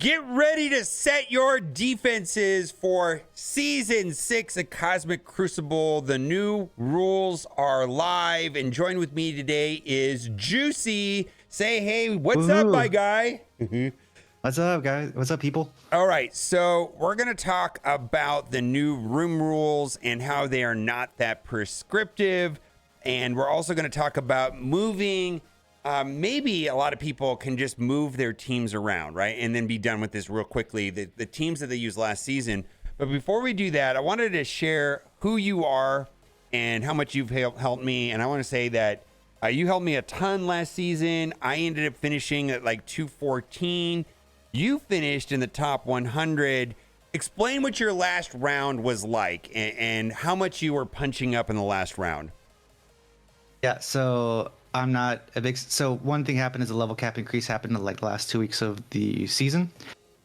Get ready to set your defenses for Season 6 of Cosmic Crucible. The new rules are live, and join with me today is Juicy. Say, hey, what's up, my guy? What's up, guys? What's up, people? All right, so we're going to talk about the new room rules and how they are not that prescriptive. And we're also going to talk about moving. Maybe a lot of people can just move their teams around, right? And then be done with this real quickly. The teams that they used last season. But before we do that, I wanted to share who you are and how much you've helped me. And I want to say that you helped me a ton last season. I ended up finishing at like 214. You finished in the top 100. Explain what your last round was like and how much you were punching up in the last round. Yeah, so I'm not a big. So one thing happened is a level cap increase happened in like the last 2 weeks of the season.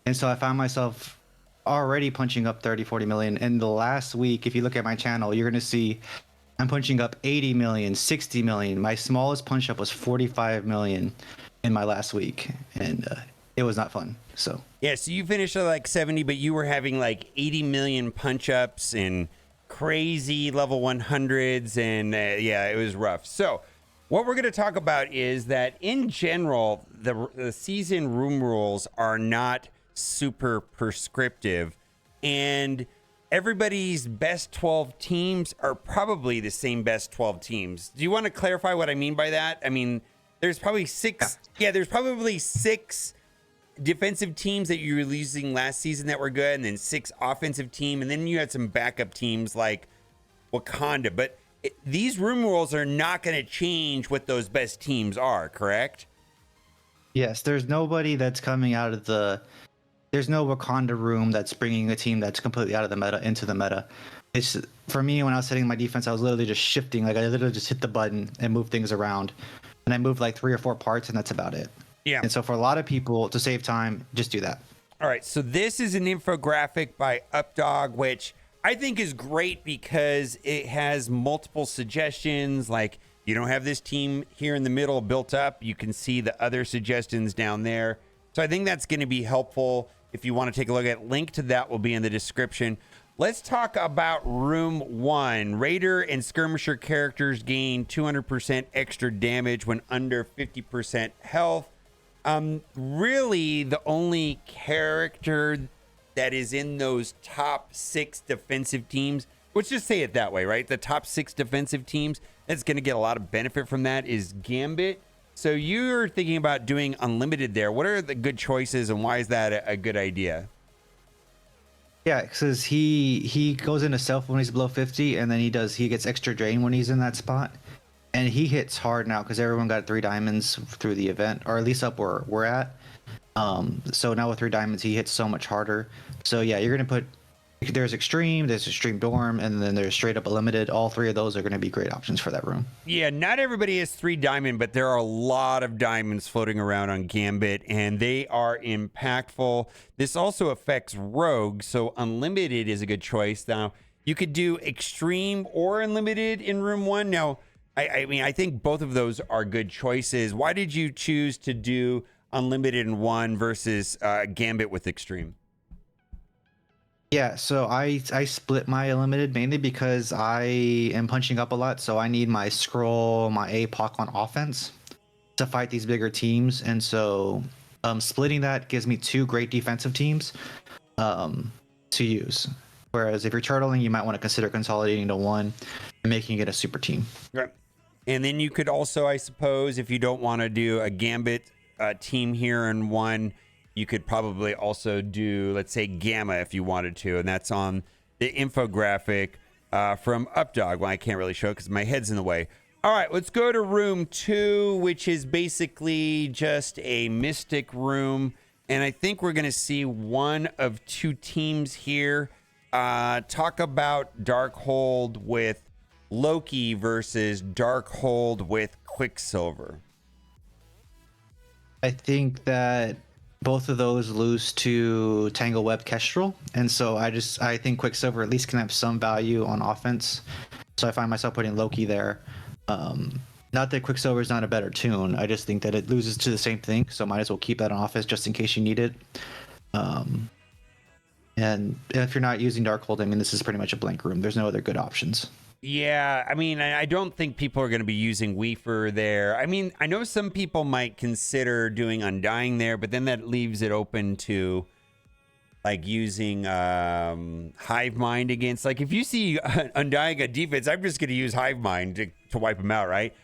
And so I found myself already punching up 30, 40 million. And the last week, if you look at my channel, you're going to see I'm punching up 80 million, 60 million. My smallest punch up was 45 million in my last week. And it was not fun. So yeah, so you finished at like 70, but you were having like 80 million punch ups and crazy level 100s. And yeah, it was rough. So what we're going to talk about is that in general, the season room rules are not super prescriptive, and everybody's best 12 teams are probably the same best 12 teams. Do you want to clarify what I mean by that? I mean, there's probably six. Yeah, there's probably six defensive teams that you were using last season that were good, and then six offensive team, and then you had some backup teams like Wakanda. But these room rules are not going to change what those best teams are, correct? yes, there's nobody that's coming out of the. There's no Wakanda room that's bringing a team that's completely out of the meta into the meta. It's for me when I was setting my defense, I was literally just shifting. Like I literally just hit the button and move things around, and I moved like 3 or 4 parts, and that's about it. Yeah. And so for a lot of people, to save time, just do that. All right. So this is an infographic by Updog, which I think is great because it has multiple suggestions. Like you don't have this team here in the middle built up. You can see the other suggestions down there. So I think that's going to be helpful. If you want to take a look at, link to that will be in the description. Let's talk about room 1. Raider and skirmisher characters gain 200% extra damage when under 50% health. Really the only character that is in those top 6 defensive teams, let's just say it that way, right? The top 6 defensive teams that's going to get a lot of benefit from that is Gambit. So you're thinking about doing unlimited there. What are the good choices and why is that a good idea? Yeah, because he goes into self when he's below 50, and then he gets extra drain when he's in that spot, and he hits hard now because everyone got 3 diamonds through the event, or at least up where we're at. So now with 3 diamonds, he hits so much harder. So yeah, you're gonna put there's extreme dorm, and then there's straight up limited. All 3 of those are gonna be great options for that room. Yeah, not everybody has 3 diamond, but there are a lot of diamonds floating around on Gambit, and they are impactful. This also affects rogues, so unlimited is a good choice. Now you could do extreme or unlimited in room 1. Now I mean, I think both of those are good choices. Why did you choose to do unlimited in 1 versus Gambit with extreme? Yeah, so I split my unlimited mainly because I am punching up a lot, so I need my scroll, my APOC on offense to fight these bigger teams, and so splitting that gives me 2 great defensive teams to use. Whereas if you're turtling, you might want to consider consolidating to 1 and making it a super team. Right. And then you could also, I suppose, if you don't want to do a Gambit team here in 1, you could probably also do, let's say, Gamma if you wanted to. And that's on the infographic from Updog. Well, I can't really show it because my head's in the way. All right, let's go to room 2, which is basically just a Mystic room. And I think we're going to see one of 2 teams here. Talk about Darkhold with Loki versus Darkhold with Quicksilver. I think that both of those lose to Tangle Web Kestrel, and so I think Quicksilver at least can have some value on offense. So I find myself putting Loki there. Not that Quicksilver is not a better tune. I just think that it loses to the same thing, so might as well keep that on offense just in case you need it. Um, and if you're not using Darkhold, I mean, this is pretty much a blank room. There's no other good options. Yeah, I mean, I don't think people are going to be using Weaver there. I mean, I know some people might consider doing Undying there, but then that leaves it open to like using Hive Mind against. Like, if you see Undying a defense, I'm just going to use Hive Mind to wipe them out, right?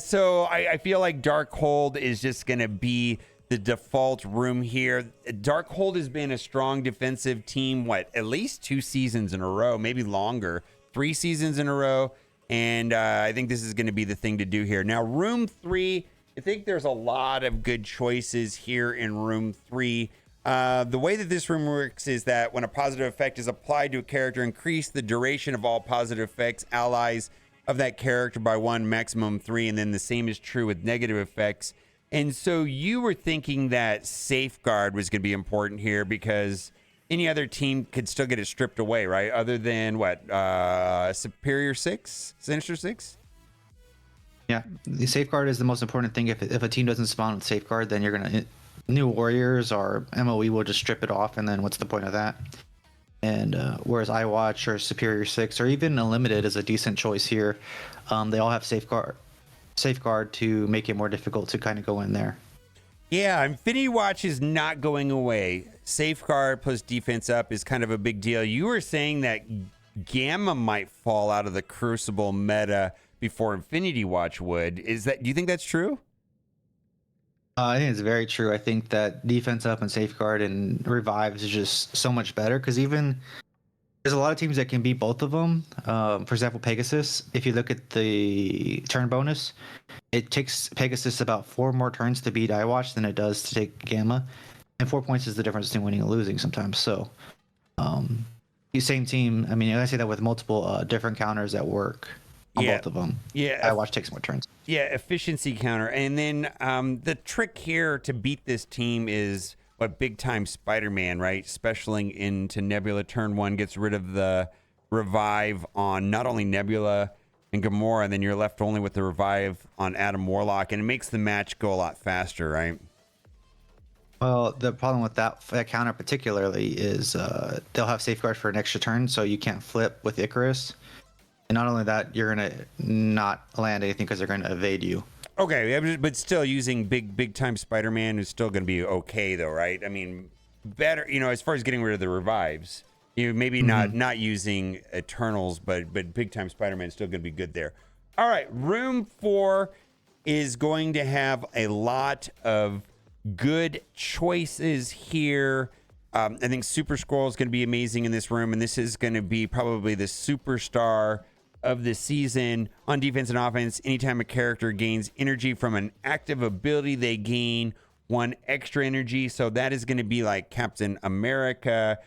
So I feel like Darkhold is just going to be the default room here. Darkhold has been a strong defensive team, at least 2 seasons in a row, maybe longer. 3 seasons in a row, and I think this is going to be the thing to do here. Now, room 3, I think there's a lot of good choices here in room 3. The way that this room works is that when a positive effect is applied to a character, increase the duration of all positive effects allies of that character by 1, maximum 3, and then the same is true with negative effects. And so you were thinking that Safeguard was going to be important here because any other team could still get it stripped away, right? Other than Superior 6? Sinister 6? Yeah, the Safeguard is the most important thing. If a team doesn't spawn with Safeguard, then you're going to... New Warriors or MOE will just strip it off, and then what's the point of that? And whereas iWatch or Superior 6 or even Unlimited is a decent choice here. They all have Safeguard to make it more difficult to kind of go in there. Yeah, Infinity Watch is not going away. Safeguard plus defense up is kind of a big deal. You were saying that Gamma might fall out of the Crucible meta before Infinity Watch would. Do you think that's true? I think it's very true. I think that defense up and Safeguard and Revives is just so much better because even there's a lot of teams that can beat both of them. For example, Pegasus, if you look at the turn bonus, it takes Pegasus about 4 more turns to beat iWatch than it does to take Gamma. And 4 points is the difference between winning and losing sometimes. So, the same team, I mean, I say that with multiple different counters that work on both of them. Yeah. iWatch takes more turns. Yeah, efficiency counter. And then the trick here to beat this team is big time Spider-Man, right? Specialing into Nebula turn 1 gets rid of the revive on not only Nebula and Gamora, and then you're left only with the revive on Adam Warlock, and it makes the match go a lot faster, right? Well, the problem with that counter particularly is they'll have Safeguard for an extra turn, so you can't flip with Icarus. And not only that, you're going to not land anything because they're going to evade you. Okay, but still using big time Spider-Man is still going to be okay, though, right? I mean, better, as far as getting rid of the revives. Maybe not using Eternals, but big time Spider-Man is still going to be good there. All right, room 4 is going to have a lot of good choices here. I think Super Skrull is going to be amazing in this room, and this is going to be probably the superstar of the season. On defense and offense, anytime a character gains energy from an active ability, they gain 1 extra energy. So that is going to be like Captain America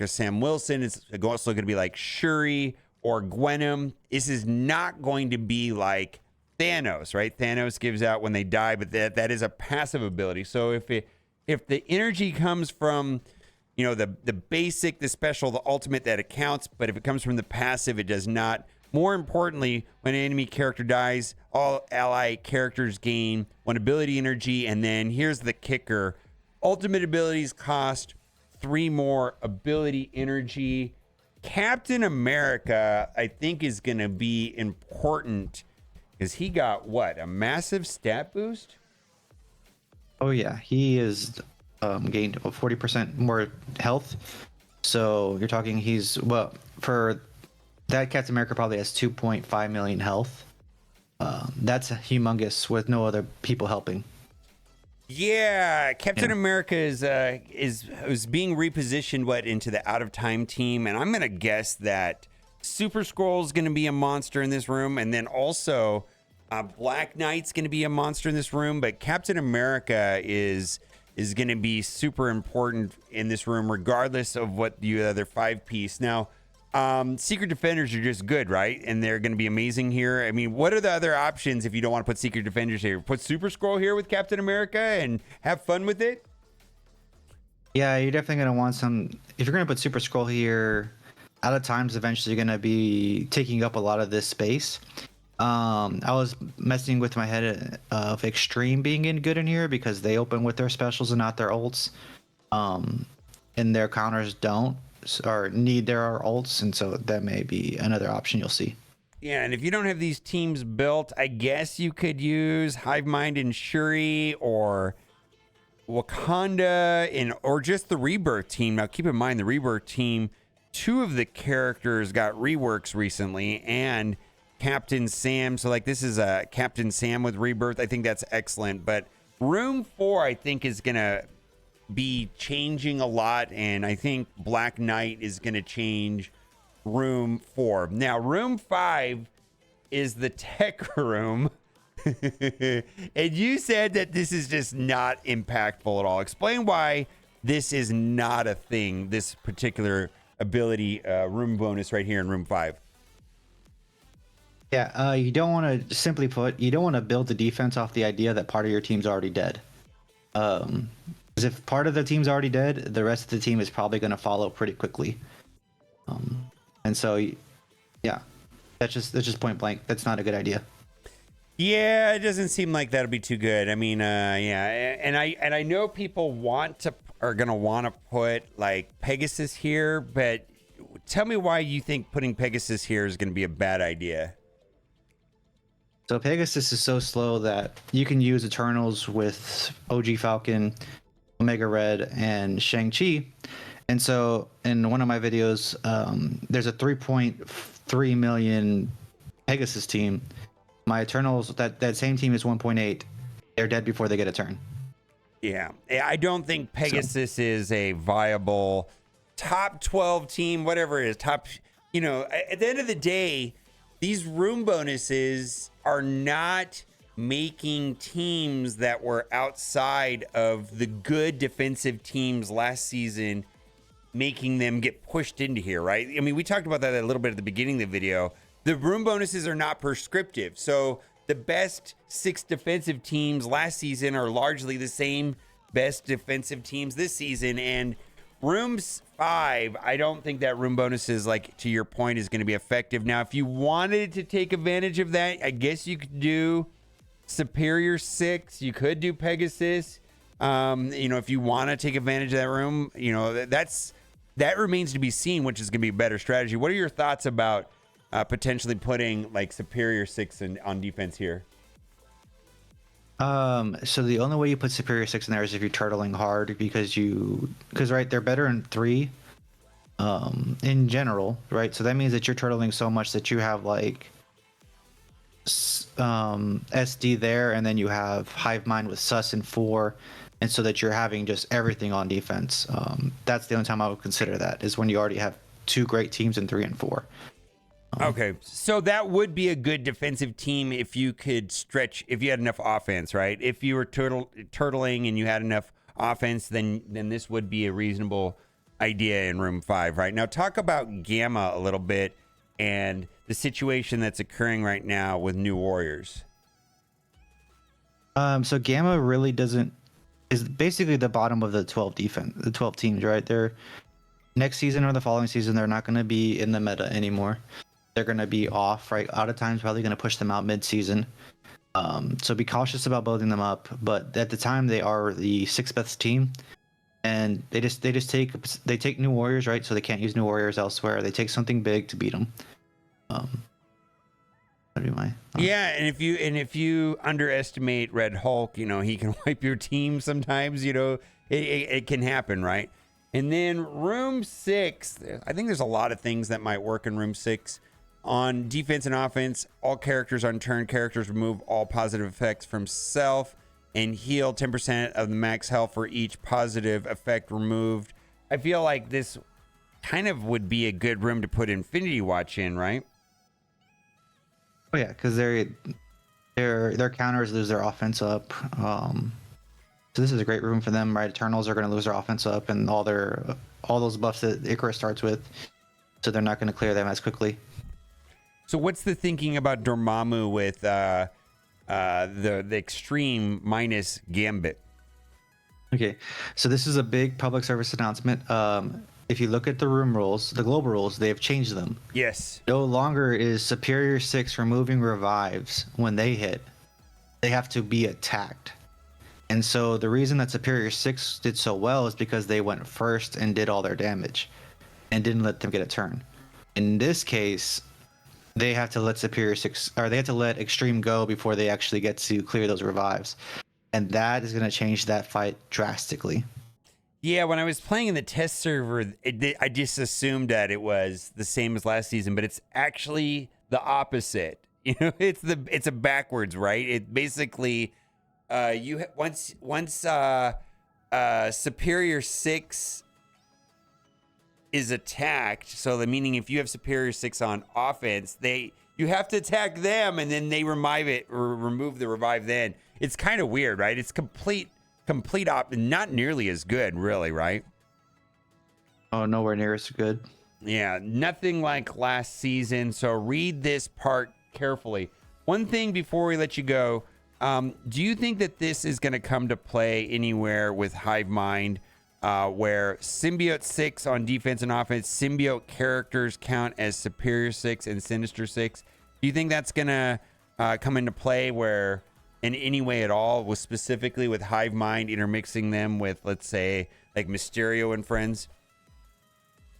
Sam Wilson. It's also going to be like Shuri or Gwenom. This is not going to be like Thanos, right? Thanos gives out when they die, but that is a passive ability. So if the energy comes from the basic, the special, the ultimate, that it counts. But if it comes from the passive, it does not. More importantly, when an enemy character dies, all ally characters gain 1 ability energy. And then here's the kicker. Ultimate abilities cost 3 more ability energy. Captain America, I think, is going to be important because he got a massive stat boost? Oh, yeah. He is... gained 40% more health. So you're talking for that, Captain America probably has 2.5 million health. That's humongous with no other people helping. Yeah, Captain America is being repositioned into the out of time team, and I'm gonna guess that Super Skrull is gonna be a monster in this room, and then also Black Knight's gonna be a monster in this room. But Captain America is going to be super important in this room, regardless of what the other 5-piece. Now, Secret Defenders are just good, right? And they're going to be amazing here. I mean, what are the other options if you don't want to put Secret Defenders here? Put Super Skrull here with Captain America and have fun with it? Yeah, you're definitely going to want some... If you're going to put Super Skrull here, out of time's eventually going to be taking up a lot of this space. I was messing with my head of Extreme being good in here because they open with their specials and not their ults. and their counters don't or need their ults, and so that may be another option you'll see. Yeah, and if you don't have these teams built, I guess you could use Hive Mind and Shuri or Wakanda or just the Rebirth team. Now, keep in mind, the Rebirth team, 2 of the characters got reworks recently, and Captain Sam. So, like, this is a Captain Sam with Rebirth. I think that's excellent. But Room 4, I think, is going to be changing a lot, and I think Black Knight is going to change Room 4. Now, Room 5 is the tech room. And you said that this is just not impactful at all. Explain why this is not a thing, this particular ability room bonus right here in Room 5. Yeah, you don't want to, simply put, you don't want to build the defense off the idea that part of your team's already dead. Because if part of the team's already dead, the rest of the team is probably going to follow pretty quickly. And so, yeah, that's just point blank. That's not a good idea. Yeah, it doesn't seem like that'll be too good. I mean, yeah, and I know people are gonna want to put like Pegasus here, but tell me why you think putting Pegasus here is gonna be a bad idea. So Pegasus is so slow that you can use Eternals with OG Falcon, Omega Red, and Shang-Chi. And so in one of my videos, there's a 3.3 million Pegasus team. My Eternals, that same team is 1.8. They're dead before they get a turn. Yeah, I don't think Pegasus is a viable top 12 team, whatever it is. Top, at the end of the day, these room bonuses are not making teams that were outside of the good defensive teams last season, making them get pushed into here, right? I mean, we talked about that a little bit at the beginning of the video. The room bonuses are not prescriptive. So the best 6 defensive teams last season are largely the same best defensive teams this season. And Rooms 5, I don't think that room bonuses, like to your point, is going to be effective. Now, if you wanted to take advantage of that, I guess you could do Superior 6. You could do Pegasus. If you want to take advantage of that room, that remains to be seen, which is going to be a better strategy. What are your thoughts about potentially putting like Superior 6 on defense here? So the only way you put Superior 6 in there is if you're turtling hard because right, they're better in 3 in general, right? So that means that you're turtling so much that you have like SD there, and then you have Hive Mind with Sus in 4, and so that you're having just everything on defense. That's the only time I would consider that, is when you already have 2 great teams in 3 and 4. Okay, so that would be a good defensive team if you could stretch, if you had enough offense, right? If you were turtling and you had enough offense, then this would be a reasonable idea in Room 5, right? Now talk about Gamma a little bit and the situation that's occurring right now with New Warriors. So Gamma really is basically the bottom of the 12 teams, right? They're next season or the following season, they're not going to be in the meta anymore. They're going to be off, right? Out of time's probably going to push them out mid-season. So be cautious about building them up. But at the time, they are the 6th best team, and they take New Warriors, right? So they can't use New Warriors elsewhere. They take something big to beat them. Yeah, and if you underestimate Red Hulk, he can wipe your team sometimes. It can happen, right? And then Room 6, I think there's a lot of things that might work in Room 6. On defense and offense, all characters on turn, characters remove all positive effects from self and heal 10% of the max health for each positive effect removed. I feel like this kind of would be a good room to put Infinity Watch in, right? Oh yeah, because their counters lose their offense up. So this is a great room for them, right? Eternals are going to lose their offense up and all those buffs that Icarus starts with, so they're not going to clear them as quickly. So what's the thinking about Dormammu with the extreme minus Gambit? Okay, so this is a big public service announcement. If you look at the room rules, the global rules, they've changed them. Yes. No longer is Superior 6 removing revives when they hit. They have to be attacked. And so the reason that Superior 6 did so well is because they went first and did all their damage and didn't let them get a turn. In this case, they have to let Superior 6, or they have to let Extreme go before they actually get to clear those revives. And that is going to change that fight drastically. Yeah, when I was playing in the test server, I just assumed that it was the same as last season, but it's actually the opposite. You know, it's a backwards, right? It basically once Superior 6 is attacked, so the meaning if you have Superior 6 on offense, you have to attack them and then they revive it or remove the revive then. It's kind of weird, right? It's complete not nearly as good, really, right? Oh, nowhere near as good. Yeah, nothing like last season. So read this part carefully. One thing before we let you go, do you think that this is going to come to play anywhere with Hive Mind, where Symbiote 6 on defense and offense, Symbiote characters count as Superior 6 and Sinister 6? Do you think that's going to come into play where in any way at all, was specifically with Hive Mind intermixing them with, let's say, like Mysterio and friends?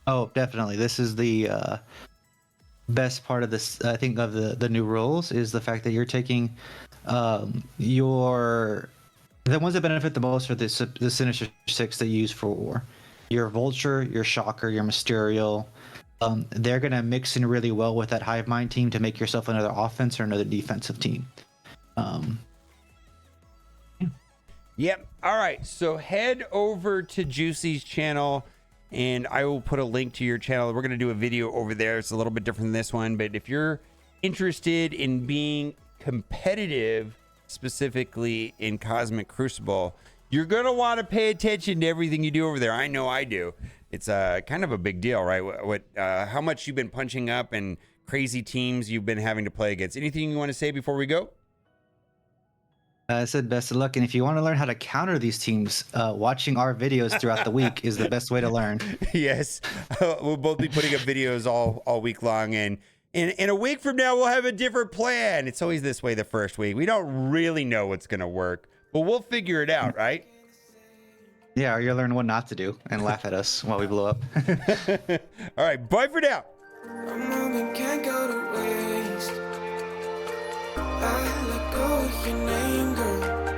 Oh, definitely. This is the best part of this, I think, of the new rules is the fact that you're taking the ones that benefit the most are the Sinister 6 that you use for war. Your Vulture, your Shocker, your Mysterio. They're going to mix in really well with that Hive Mind team to make yourself another offense or another defensive team. Yep. All right. So head over to Juicy's channel and I will put a link to your channel. We're going to do a video over there. It's a little bit different than this one, but if you're interested in being competitive, specifically in Cosmic Crucible, you're going to want to pay attention to everything you do over there. I know I do. It's kind of a big deal, right? How much you've been punching up and crazy teams you've been having to play against. Anything you want to say before we go? I said best of luck, and if you want to learn how to counter these teams, watching our videos throughout the week is the best way to learn. Yes, we'll both be putting up videos all week long, and in a week from now, we'll have a different plan. It's always this way the first week. We don't really know what's going to work, but we'll figure it out, right? Yeah, or you'll learn what not to do and laugh at us while we blow up. All right, bye for now. A moment can't go to waste. I let go of your name, girl.